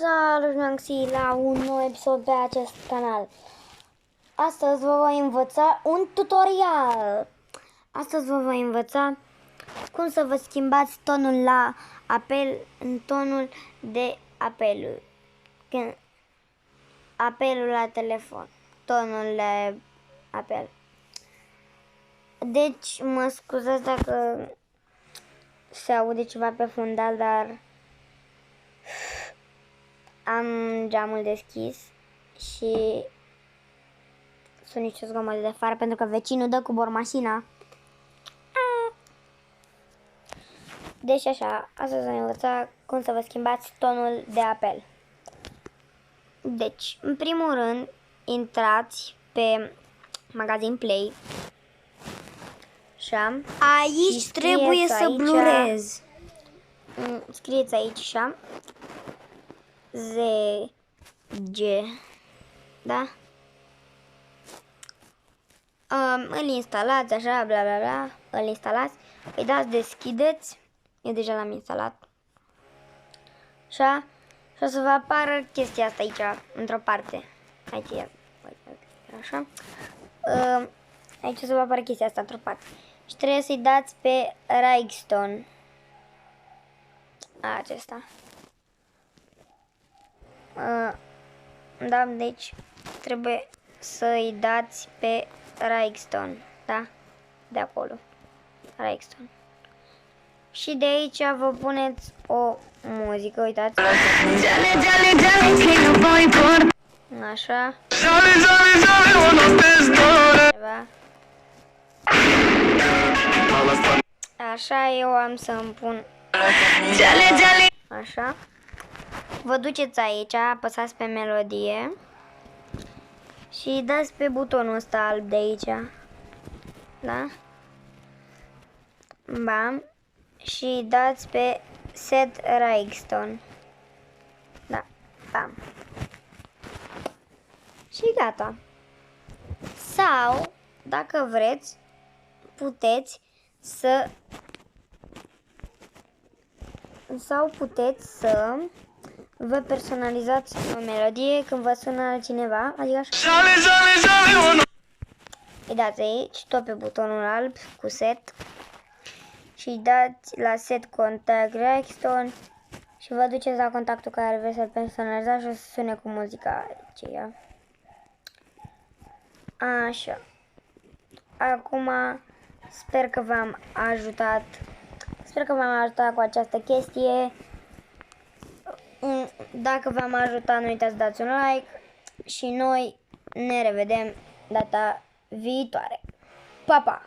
Salut, Maxi, la un nou episod pe acest canal. Astăzi vă voi învăța un tutorial. Astăzi vă voi învăța cum să vă schimbați tonul la apel în tonul de apel. Apelul la telefon. Tonul de apel. Deci, mă scuzați dacă se aude ceva pe fundal, dar am geamul deschis și sunt niște zgomote de afară pentru că vecinul dă cu bormașina. Deci așa, astăzi am învățat cum să vă schimbați tonul de apel. Deci, în primul rând, intrați pe magazin Play. Așa. Aici trebuie să blurez. Scrieți aici așa. ZG. Da? Îl instalați așa, bla bla bla. Îl instalați. Îi dați deschideți. Eu deja l-am instalat. Așa. Și o să vă apară chestia asta aici, într-o parte. Aici e. Așa. Aici o să vă apară chestia asta într-o parte. Și trebuie să-i dați pe Ringtone. Acesta. Da, deci trebuie să-i dați pe Ringtone. Da? De acolo. Ringtone. Și de aici vă puneți o muzică, uitați. Așa. Așa, eu am să-mi pun. Așa. Vă duceți aici, apăsați pe melodie și dați pe butonul ăsta alb de aici. Da? Bam. Și dați pe Set Ringtone. Da. Bam. Și gata. Sau, dacă vreți, puteți să vă personalizați o melodie când vă sună altcineva, adică așa. Îi dați aici, tot pe butonul alb cu set și îi dați la set contact Ringtone și vă duceți la contactul care vreți să-l personalizați și o să sune cu muzica aceea. Așa. Acum sper că v-am ajutat. Sper că v-am ajutat cu această chestie. Dacă v-am ajutat, nu uitați să dați un like și noi ne revedem data viitoare. Pa, pa!